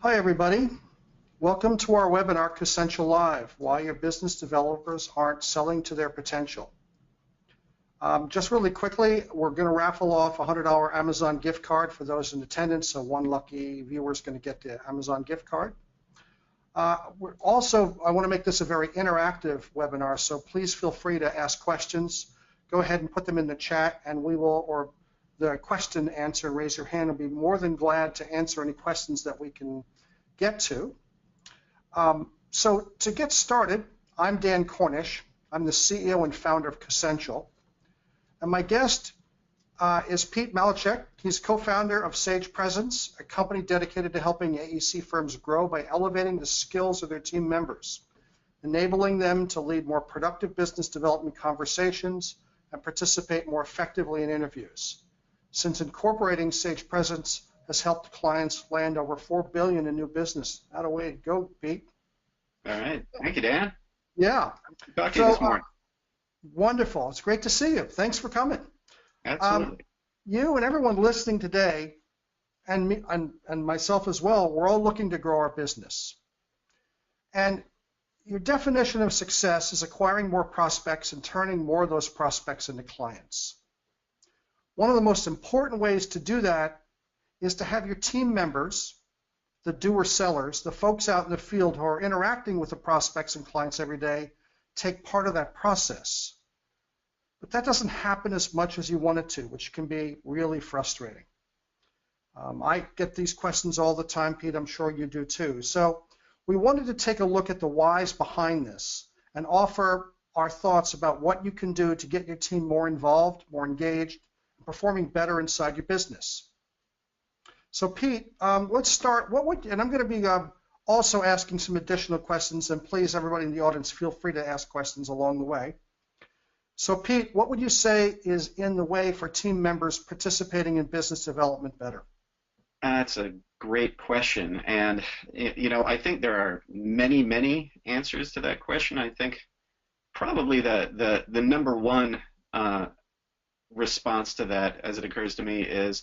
Hi, everybody. Welcome to our webinar, Cosential Live, Why Your Business Developers Aren't Selling to Their Potential. Just really quickly, we're going to raffle off a $100 Amazon gift card for those in attendance, so one lucky viewer is going to get the Amazon gift card. I want to make this a very interactive webinar, so please feel free to ask questions. Go ahead and put them in the chat, and we will, or the question answer, raise your hand. I'll be more than glad to answer any questions that we can get to. So to get started, I'm Dan Cornish. I'm the CEO and founder of Cosential. And my guest is Pete Malachek. He's co-founder of Sage Presence, a company dedicated to helping AEC firms grow by elevating the skills of their team members, enabling them to lead more productive business development conversations and participate more effectively in interviews. Since incorporating Sage Presence has helped clients land over $4 billion in new business. How do we go, Pete? All right. Thank you, Dan. Yeah. Talk to you this morning. Wonderful. It's great to see you. Thanks for coming. Absolutely. You and everyone listening today, and me and myself as well, we're all looking to grow our business. And your definition of success is acquiring more prospects and turning more of those prospects into clients. One of the most important ways to do that is to have your team members, the doer sellers, the folks out in the field who are interacting with the prospects and clients every day, take part of that process. But that doesn't happen as much as you want it to, which can be really frustrating. I get these questions all the time, Pete. I'm sure you do too. So we wanted to take a look at the whys behind this and offer our thoughts about what you can do to get your team more involved, more engaged, and performing better inside your business. So Pete, let's start. And I'm going to be also asking some additional questions, and please, everybody in the audience, feel free to ask questions along the way. So Pete, what would you say is in the way for team members participating in business development better? That's a great question, and I think there are many answers to that question. I think probably the number one response to that, as it occurs to me, is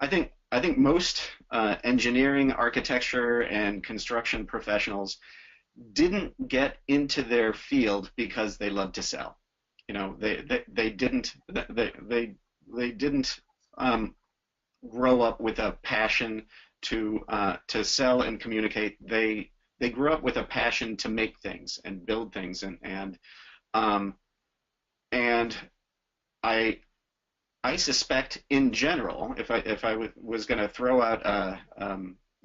I think most engineering, architecture, and construction professionals didn't get into their field because they love to sell. They didn't grow up with a passion to sell and communicate. They grew up with a passion to make things and build things, and I suspect, in general, if I was going to throw out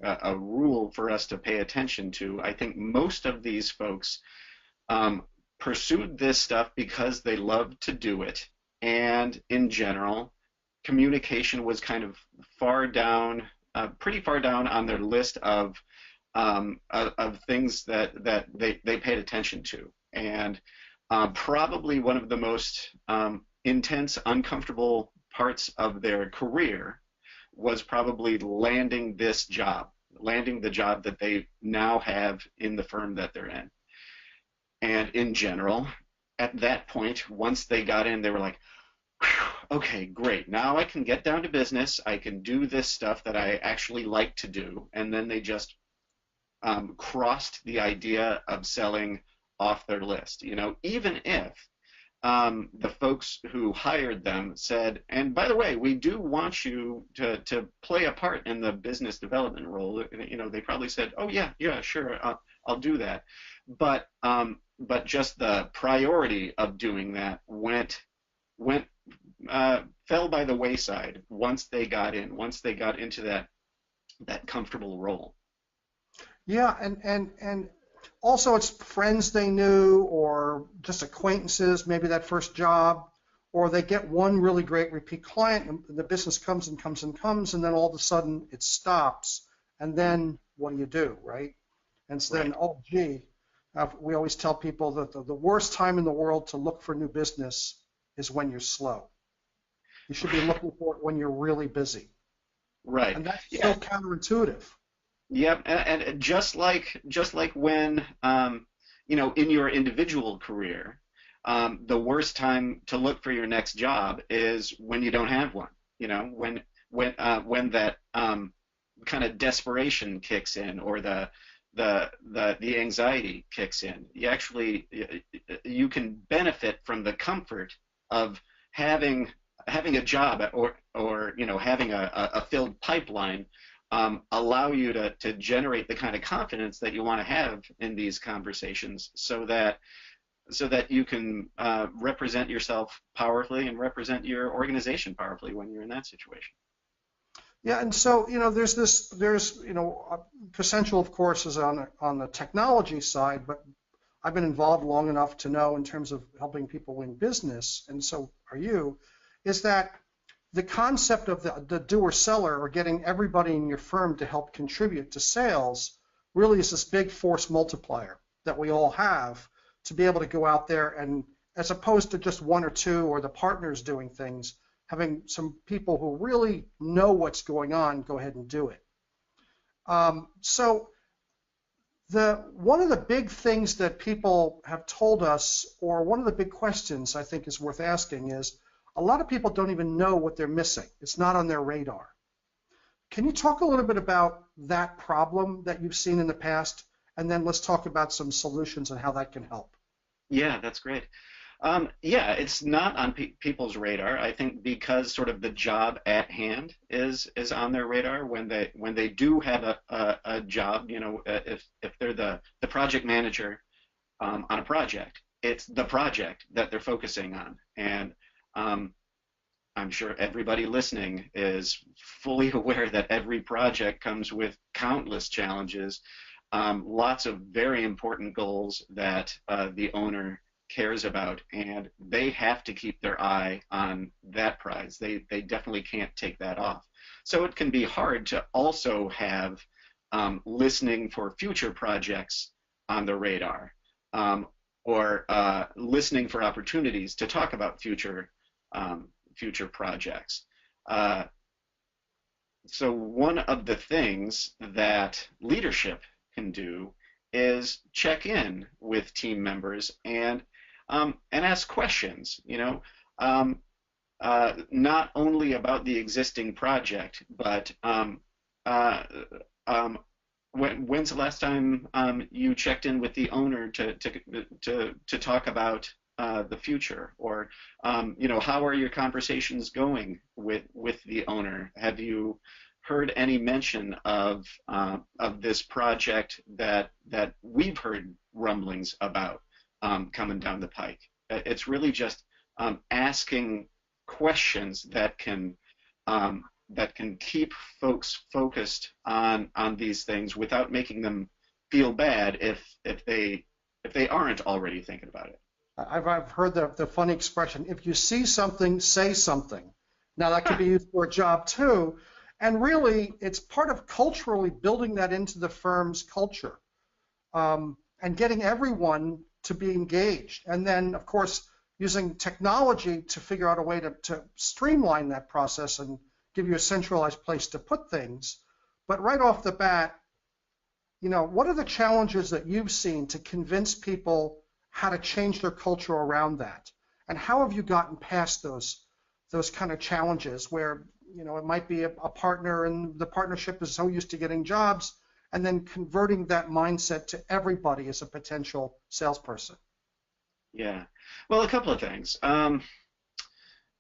a rule for us to pay attention to, I think most of these folks pursued this stuff because they loved to do it, and in general, communication was kind of pretty far down on their list of things that they paid attention to, and probably one of the most intense, uncomfortable parts of their career was probably landing the job that they now have in the firm that they're in. And in general, at that point, once they got in, they were like, okay, great, now I can get down to business, I can do this stuff that I actually like to do, and then they just crossed the idea of selling off their list. Even if the folks who hired them said, and by the way, we do want you to play a part in the business development role. They probably said, oh yeah, sure, I'll do that. But just the priority of doing that fell by the wayside once they got into that comfortable role. Yeah, and also it's friends they knew or just acquaintances, maybe that first job, or they get one really great repeat client and the business comes and comes and comes, and then all of a sudden it stops, and then what do, right? And so then, oh gee, we always tell people that the worst time in the world to look for new business is when you're slow. You should be looking for it when you're really busy. Right. And that's so counterintuitive. Yep, and just like when in your individual career, the worst time to look for your next job is when you don't have one. When that kind of desperation kicks in, or the anxiety kicks in. You can benefit from the comfort of having a job, or having a filled pipeline, allow you to generate the kind of confidence that you want to have in these conversations, so that you can represent yourself powerfully and represent your organization powerfully when you're in that situation. Yeah, and so there's Cosential, of course, is on the technology side, but I've been involved long enough to know, in terms of helping people win business, and so are you, is that the concept of the doer seller, or getting everybody in your firm to help contribute to sales, really is this big force multiplier that we all have to be able to go out there, and as opposed to just one or two or the partners doing things, having some people who really know what's going on go ahead and do it. So one of the big things that people have told us, or one of the big questions I think is worth asking, is a lot of people don't even know what they're missing. It's not on their radar. Can you talk a little bit about that problem that you've seen in the past, and then let's talk about some solutions and how that can help? Yeah, that's great. Yeah, it's not on people's radar. I think because sort of the job at hand is on their radar when they do have a job. If they're the project manager on a project, it's the project that they're focusing on, and I'm sure everybody listening is fully aware that every project comes with countless challenges, lots of very important goals that the owner cares about, and they have to keep their eye on that prize. They definitely can't take that off. So it can be hard to also have listening for future projects on the radar, or listening for opportunities to talk about future projects. So one of the things that leadership can do is check in with team members and ask questions. Not only about the existing project, but when's the last time you checked in with the owner to talk about the future, or how are your conversations going with the owner? Have you heard any mention of this project that we've heard rumblings about coming down the pike? It's really just asking questions that can keep folks focused on these things without making them feel bad if they aren't already thinking about it. I've heard the funny expression, if you see something, say something. Now that could be used for a job too, and really it's part of culturally building that into the firm's culture, and getting everyone to be engaged, and then of course using technology to figure out a way to streamline that process and give you a centralized place to put things. But right off the bat, what are the challenges that you've seen to convince people how to change their culture around that? And how have you gotten past those kind of challenges where, it might be a partner and the partnership is so used to getting jobs, and then converting that mindset to everybody as a potential salesperson? Yeah. Well, a couple of things.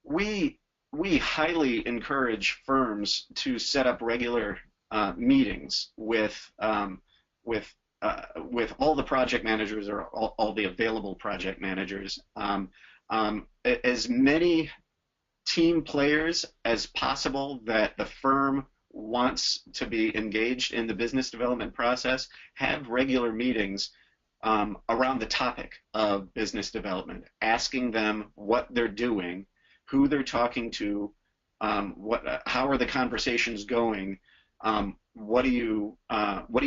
We highly encourage firms to set up regular meetings with all the project managers, or all the available project managers, as many team players as possible that the firm wants to be engaged in the business development process. Have regular meetings around the topic of business development, asking them what they're doing, who they're talking to, how are the conversations going, what are you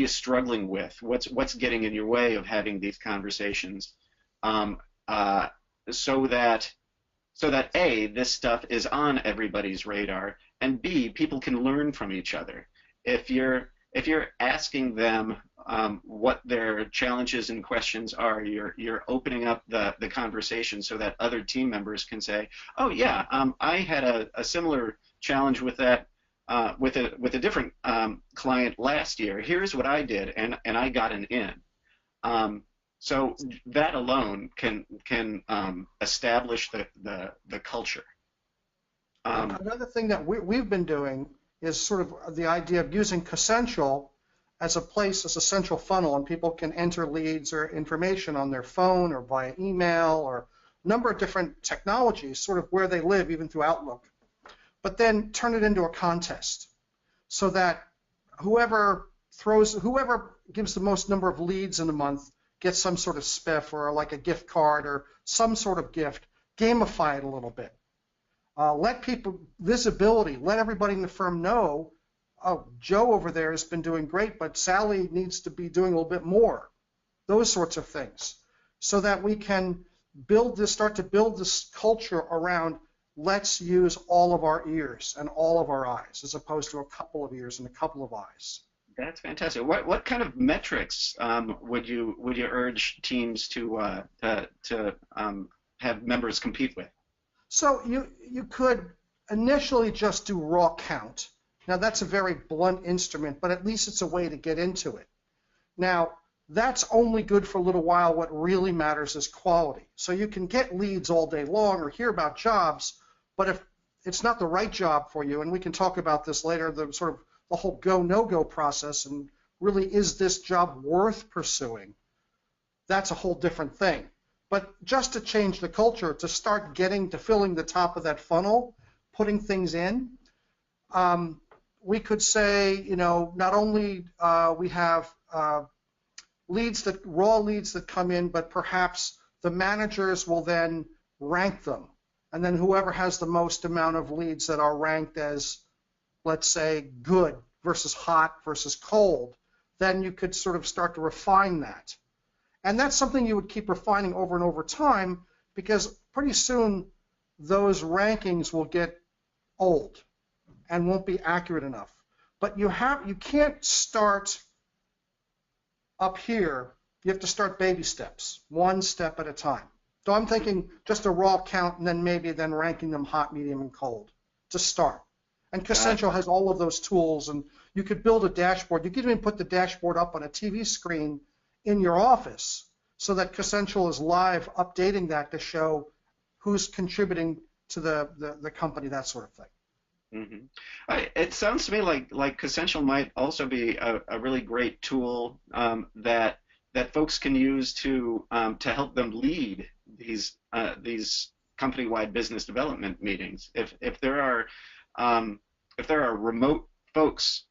struggling with, what's getting in your way of having these conversations, so that A, this stuff is on everybody's radar, and B, people can learn from each other. If you're asking them what their challenges and questions are, you're opening up the conversation so that other team members can say, oh yeah, I had a similar challenge with that with a different client last year. Here's what I did, and I got an in. So that alone can establish the culture. Another thing that we've been doing is sort of the idea of using Cosential as a central funnel, and people can enter leads or information on their phone or via email or a number of different technologies, sort of where they live, even through Outlook. But then turn it into a contest so that whoever gives the most number of leads in a month gets some sort of spiff or like a gift card or some sort of gift. Gamify it a little bit. Let people visibility. Let everybody in the firm know, oh, Joe over there has been doing great, but Sally needs to be doing a little bit more. Those sorts of things, so that we can start to build this culture around let's use all of our ears and all of our eyes, as opposed to a couple of ears and a couple of eyes. That's fantastic. What kind of metrics would you urge teams to have members compete with? So you could initially just do raw count. Now that's a very blunt instrument, but at least it's a way to get into it. Now that's only good for a little while. What really matters is quality. So you can get leads all day long or hear about jobs, but if it's not the right job for you, and we can talk about this later, the sort of the whole go, no-go process, and really is this job worth pursuing? That's a whole different thing. But just to change the culture, to start getting to filling the top of that funnel, putting things in, we could say, not only we have raw leads that come in, but perhaps the managers will then rank them. And then whoever has the most amount of leads that are ranked as, let's say, good versus hot versus cold, then you could sort of start to refine that. And that's something you would keep refining over and over time, because pretty soon those rankings will get old and won't be accurate enough. But you can't start up here. You have to start baby steps, one step at a time. So I'm thinking just a raw count and then ranking them hot, medium, and cold to start. And Cosential has all of those tools, and you could build a dashboard. You could even put the dashboard up on a TV screen in your office so that Cosential is live updating that to show who's contributing to the company, that sort of thing. Mm-hmm. It sounds to me like Cosential might also be a really great tool that folks can use to help them lead these company-wide business development meetings. If there are remote folks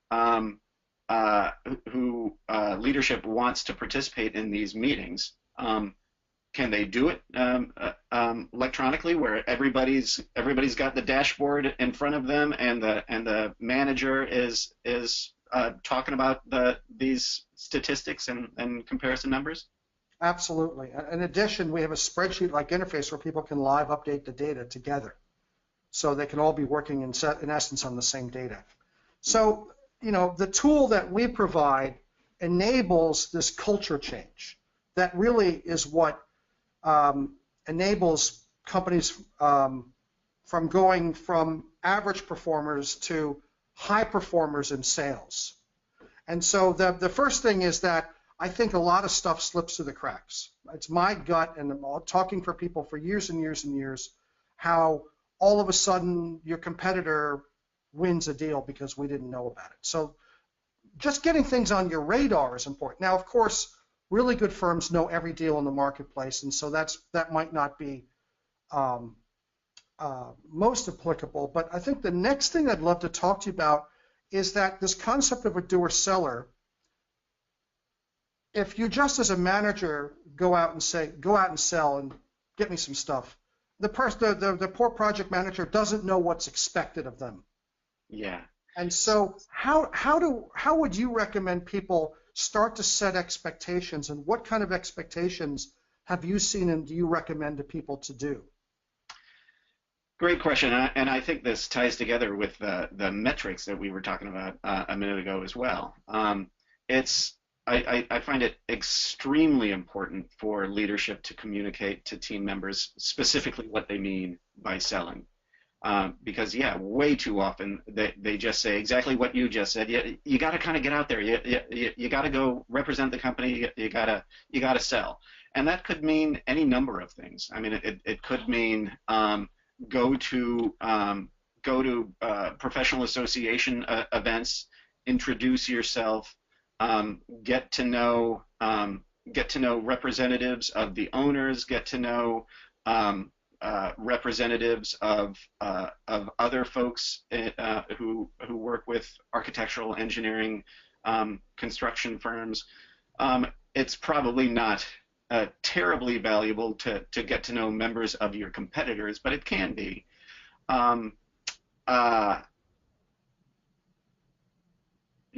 who leadership wants to participate in these meetings, can they do it electronically, where everybody's got the dashboard in front of them, and the manager is talking about these statistics and comparison numbers? Absolutely. In addition, we have a spreadsheet-like interface where people can live update the data together, so they can all be working in essence on the same data. So, the tool that we provide enables this culture change. That really is what enables companies from going from average performers to high performers in sales. And so the first thing is that I think a lot of stuff slips through the cracks. It's my gut, and I'm talking for people for years and years and years, how all of a sudden your competitor wins a deal because we didn't know about it. So just getting things on your radar is important. Now, of course, really good firms know every deal in the marketplace, and so that might not be most applicable. But I think the next thing I'd love to talk to you about is that this concept of a doer seller. If you just as a manager go out and sell and get me some stuff, the poor project manager doesn't know what's expected of them. Yeah. And so how would you recommend people start to set expectations, and what kind of expectations have you seen and do you recommend to people to do? Great question, and I think this ties together with the metrics that we were talking about a minute ago as well. I find it extremely important for leadership to communicate to team members specifically what they mean by selling. because yeah, way too often they just say exactly what you just said. You got to kind of get out there. You got to go represent the company. You got to sell, and that could mean any number of things. I mean, it could mean go to professional association events, introduce yourself, get to know representatives of the owners, get to know representatives of other folks who work with architectural engineering construction firms. It's probably not terribly valuable to get to know members of your competitors, but it can be.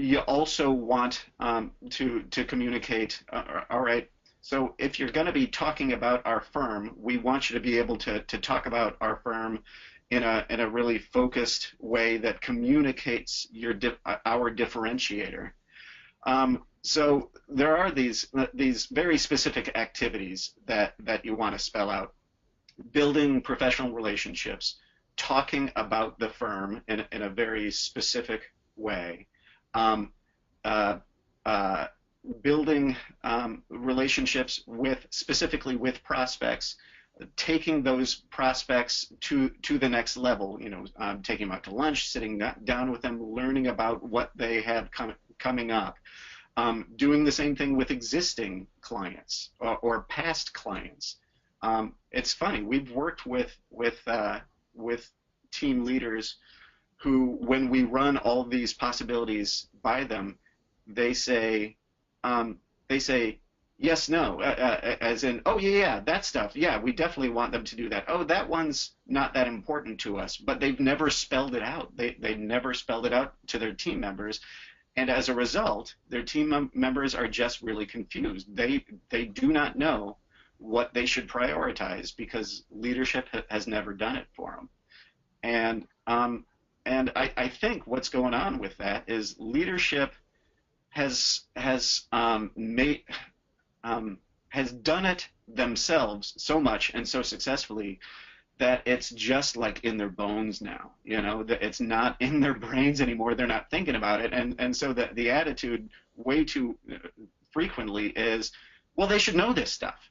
You also want to communicate, all right, so if you're going to be talking about our firm, we want you to be able to talk about our firm in a really focused way that communicates our differentiator. So there are these very specific activities that you want to spell out. Building professional relationships, talking about the firm in a very specific way. Building relationships specifically with prospects, taking those prospects to the next level, taking them out to lunch, sitting down with them, learning about what they have coming up, doing the same thing with existing clients or past clients. It's funny, we've worked with team leaders who, when we run all these possibilities by them, they say yes, no, as in, oh yeah, that stuff, yeah, we definitely want them to do that. Oh, that one's not that important to us, but they've never spelled it out. They never spelled it out to their team members, and as a result, their team members are just really confused. They do not know what they should prioritize because leadership has never done it for them. And I think what's going on with that is leadership has done it themselves so much and so successfully that it's just like in their bones now. That it's not in their brains anymore. They're not thinking about it, and so the attitude way too frequently is, well, they should know this stuff.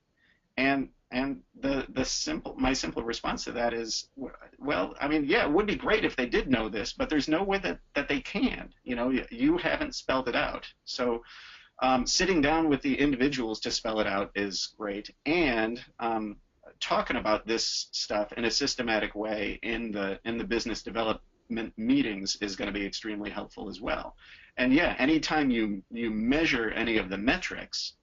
And my simple response to that is, well, I mean, yeah, it would be great if they did know this, but there's no way that they can. You haven't spelled it out. So sitting down with the individuals to spell it out is great, and talking about this stuff in a systematic way in the business development meetings is going to be extremely helpful as well. And yeah, anytime you measure any of the metrics,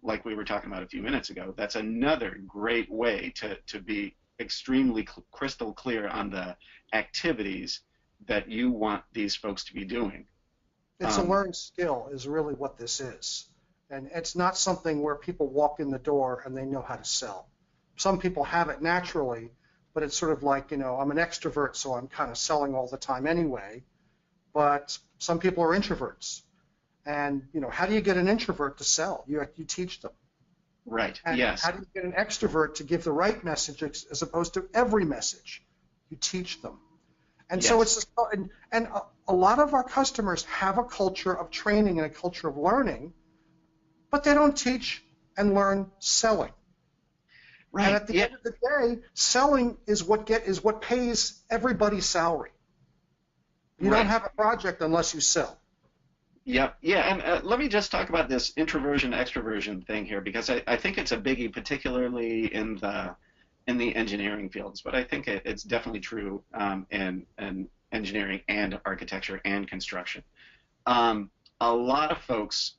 like we were talking about a few minutes ago, that's another great way to be extremely crystal clear on the activities that you want these folks to be doing. It's a learned skill is really what this is. And it's not something where people walk in the door and they know how to sell. Some people have it naturally, but it's sort of like, I'm an extrovert, so I'm kind of selling all the time anyway. But some people are introverts. And, how do you get an introvert to sell? You teach them. Right, and yes. How do you get an extrovert to give the right message as opposed to every message? You teach them. And yes. So it's and a lot of our customers have a culture of training and a culture of learning, but they don't teach and learn selling. Right. And at the end of the day, selling is what pays everybody's salary. You don't have a project unless you sell. Yep. Yeah, and let me just talk about this introversion extroversion thing here, because I think it's a biggie, particularly in the engineering fields, but I think it's definitely true in engineering and architecture and construction. A lot of folks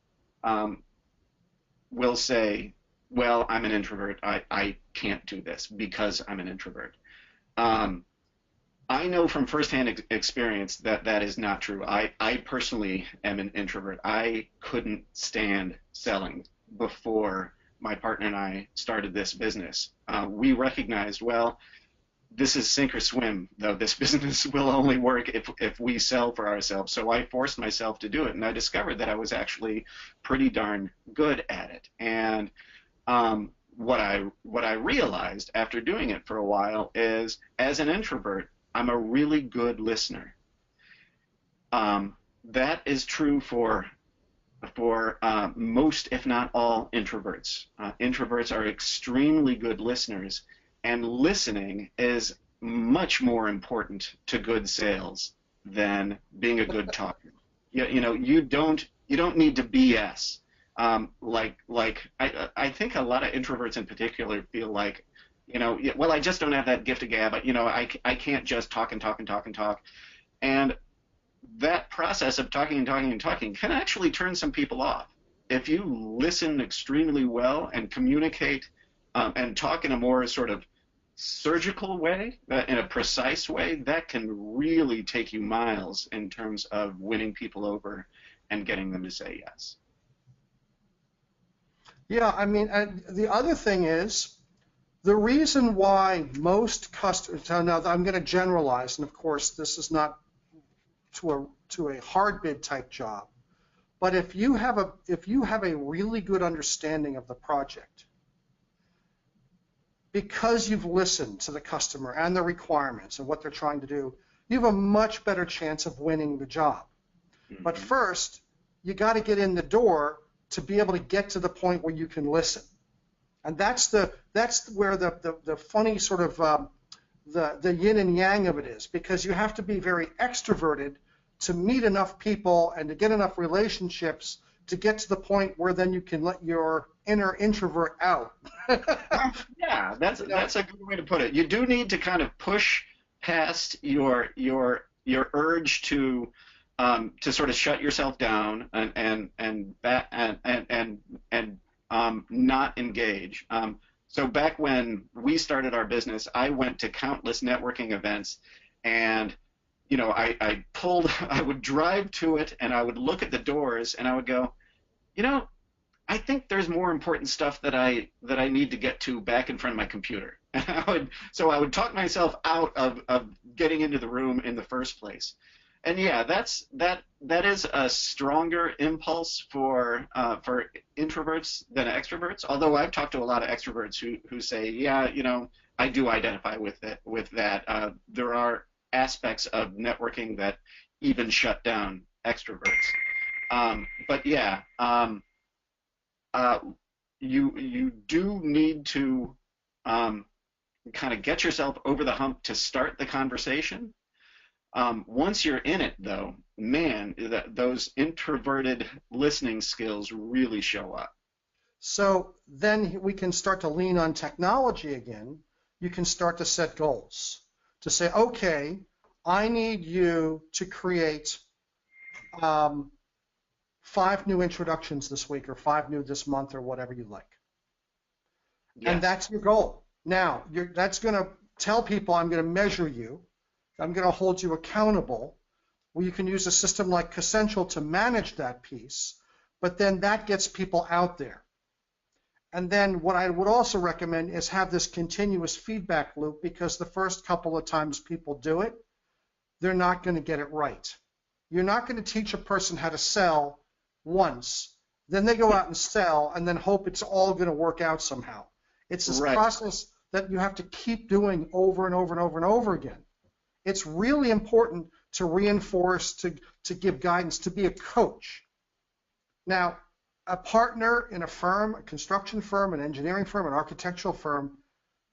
will say, well, I'm an introvert. I can't do this because I'm an introvert. I know from firsthand experience that is not true. I personally am an introvert. I couldn't stand selling before my partner and I started this business. We recognized, well, this is sink or swim, though. This business will only work if we sell for ourselves. So I forced myself to do it, and I discovered that I was actually pretty darn good at it. And what I realized after doing it for a while is, as an introvert, I'm a really good listener. That is true for most, if not all, introverts. Introverts are extremely good listeners, and listening is much more important to good sales than being a good talker. You don't need to BS. I think a lot of introverts in particular feel like, well, I just don't have that gift of gab. I can't just talk and talk and talk and talk. And that process of talking and talking and talking can actually turn some people off. If you listen extremely well and communicate and talk in a more sort of surgical way, in a precise way, that can really take you miles in terms of winning people over and getting them to say yes. Yeah, I mean, the other thing is, the reason why most customers, now I'm going to generalize, and of course this is not to a hard bid type job, but if you have a really good understanding of the project, because you've listened to the customer and the requirements and what they're trying to do, you have a much better chance of winning the job. Mm-hmm. But first, you got to get in the door to be able to get to the point where you can listen. And that's where the funny sort of the yin and yang of it is, because you have to be very extroverted to meet enough people and to get enough relationships to get to the point where then you can let your inner introvert out. Yeah, that's a good way to put it. You do need to kind of push past your urge to sort of shut yourself down and not engage. So back when we started our business, I went to countless networking events, and I would drive to it, and I would look at the doors, and I would go, I think there's more important stuff that I need to get to back in front of my computer. And I would talk myself out of getting into the room in the first place. And yeah, that is a stronger impulse for introverts than extroverts. Although I've talked to a lot of extroverts who say, yeah, I do identify with that. There are aspects of networking that even shut down extroverts. But yeah, you do need to kind of get yourself over the hump to start the conversation. Once you're in it, though, man, those introverted listening skills really show up. So then we can start to lean on technology again. You can start to set goals. To say, okay, I need you to create 5 new introductions this week, or 5 new this month, or whatever you like. Yes. And that's your goal. Now, that's going to tell people, I'm going to measure you. I'm going to hold you accountable. Well, you can use a system like Cosential to manage that piece, but then that gets people out there. And then what I would also recommend is have this continuous feedback loop, because the first couple of times people do it, they're not going to get it right. You're not going to teach a person how to sell once, then they go out and sell, and then hope it's all going to work out somehow. It's this process that you have to keep doing over and over and over and over again. It's really important to reinforce, to give guidance, to be a coach. Now, a partner in a firm, a construction firm, an engineering firm, an architectural firm,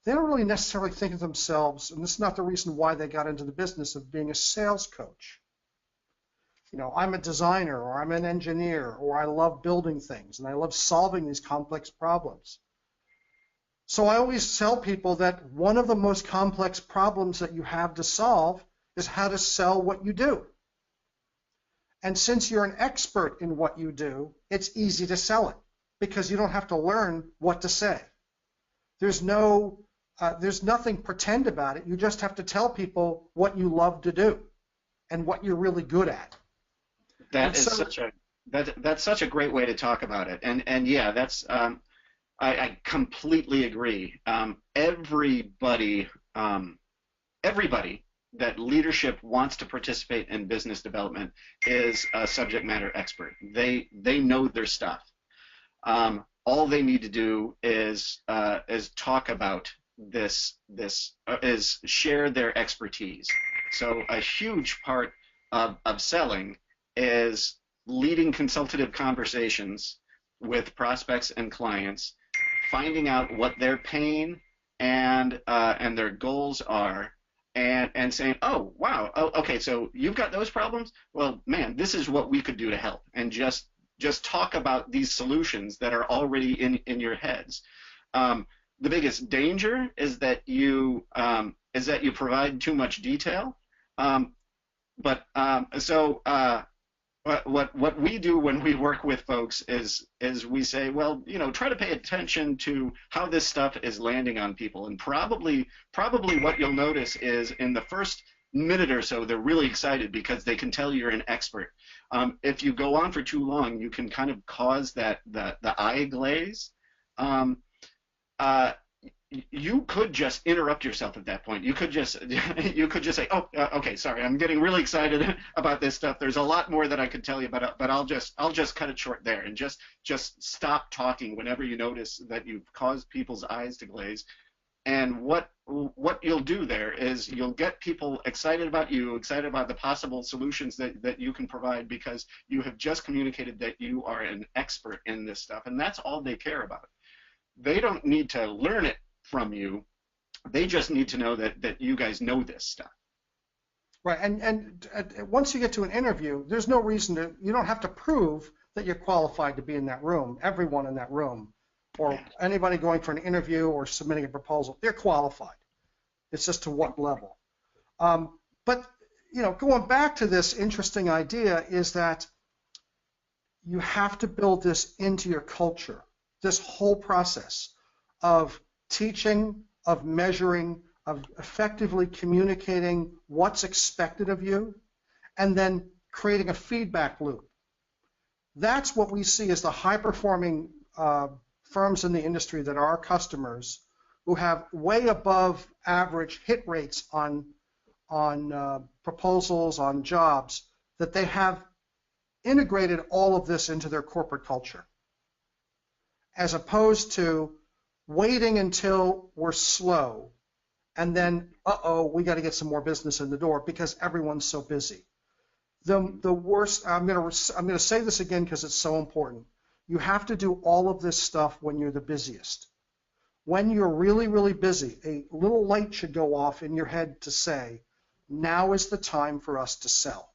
they don't really necessarily think of themselves, and this is not the reason why they got into the business of being a sales coach. I'm a designer, or I'm an engineer, or I love building things, and I love solving these complex problems. So I always tell people that one of the most complex problems that you have to solve is how to sell what you do. And since you're an expert in what you do, it's easy to sell it, because you don't have to learn what to say. There's nothing pretend about it. You just have to tell people what you love to do and what you're really good at. That's such a great way to talk about it. And yeah, that's I completely agree. Everybody that leadership wants to participate in business development is a subject matter expert. They know their stuff. All they need to do is talk about this is share their expertise. So a huge part of selling is leading consultative conversations with prospects and clients, finding out what their pain and their goals are, and saying, oh wow, oh, okay, so you've got those problems. Well, man, this is what we could do to help, and just talk about these solutions that are already in your heads. The biggest danger is that you provide too much detail. What we do when we work with folks is we say, well, try to pay attention to how this stuff is landing on people, and probably what you'll notice is in the first minute or so they're really excited because they can tell you're an expert. If you go on for too long, you can kind of cause the eye glaze. You could just interrupt yourself at that point. You could just say, oh, okay, sorry, I'm getting really excited about this stuff. There's a lot more that I could tell you, but I'll just cut it short there, and just stop talking whenever you notice that you've caused people's eyes to glaze. And what you'll do there is you'll get people excited about you, excited about the possible solutions that you can provide, because you have just communicated that you are an expert in this stuff, and that's all they care about. They don't need to learn it from you. They just need to know that you guys know this stuff. Right, and once you get to an interview, there's no reason you don't have to prove that you're qualified to be in that room. Everyone in that room, or anybody going for an interview or submitting a proposal, they're qualified. It's just to what level. But going back to this interesting idea is that you have to build this into your culture, this whole process of teaching, of measuring, of effectively communicating what's expected of you, and then creating a feedback loop. That's what we see as the high-performing firms in the industry that are our customers, who have way above average hit rates on proposals, on jobs, that they have integrated all of this into their corporate culture, as opposed to waiting until we're slow and then, we got to get some more business in the door because everyone's so busy. The worst, I'm going to say this again because it's so important. You have to do all of this stuff when you're the busiest. When you're really, really busy, a little light should go off in your head to say, now is the time for us to sell.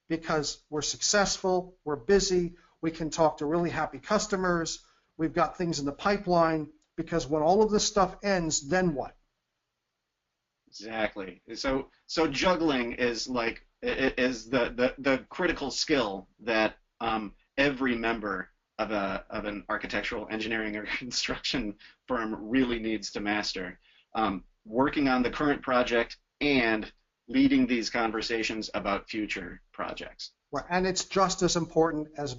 Because we're successful, we're busy, we can talk to really happy customers, we've got things in the pipeline, because when all of this stuff ends, then what? Exactly. So juggling is the critical skill that every member of an architectural engineering or construction firm really needs to master. Working on the current project and leading these conversations about future projects. Right, and it's just as important as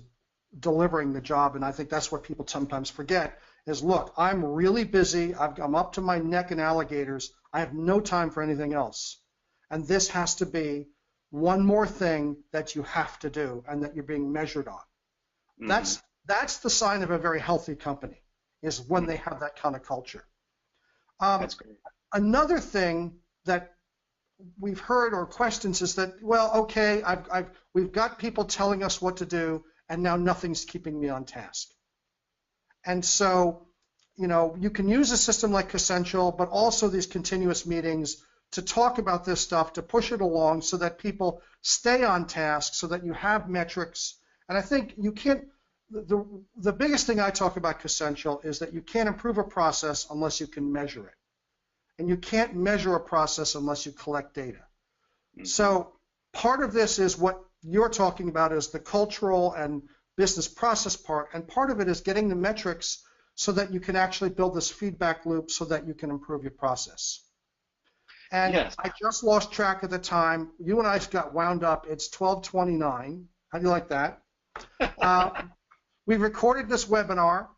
delivering the job, and I think that's what people sometimes forget is, look, I'm really busy, I'm up to my neck in alligators, I have no time for anything else. And this has to be one more thing that you have to do and that you're being measured on. Mm-hmm. That's the sign of a very healthy company, is when they have that kind of culture. That's great. Another thing that we've heard or questions is that, well, okay, we've got people telling us what to do, and now nothing's keeping me on task. And so, you can use a system like Cosential, but also these continuous meetings to talk about this stuff, to push it along so that people stay on task, so that you have metrics. And I think you can't, the biggest thing I talk about Cosential is that you can't improve a process unless you can measure it. And you can't measure a process unless you collect data. Mm-hmm. So part of this is what you're talking about is the cultural and business process part, and part of it is getting the metrics so that you can actually build this feedback loop so that you can improve your process. And yes. I just lost track of the time. You and I got wound up. It's 12:29. How do you like that? We recorded this webinar,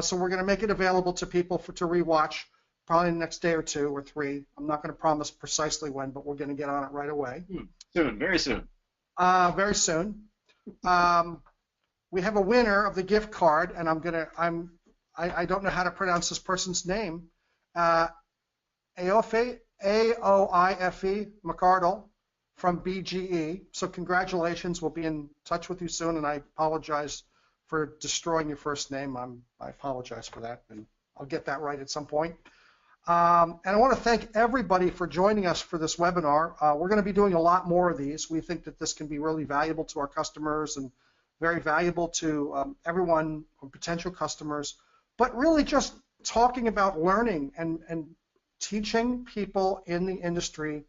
so we're going to make it available to people to rewatch probably the next day or 2 or 3. I'm not going to promise precisely when, but we're going to get on it right away. Soon, very soon. Very soon. We have a winner of the gift card, and I don't know how to pronounce this person's name. Eofe AOIFE McCardle from BGE. So congratulations. We'll be in touch with you soon, and I apologize for destroying your first name. I apologize for that, and I'll get that right at some point. And I want to thank everybody for joining us for this webinar. We're going to be doing a lot more of these. We think that this can be really valuable to our customers and very valuable to everyone, potential customers, but really just talking about learning and teaching people in the industry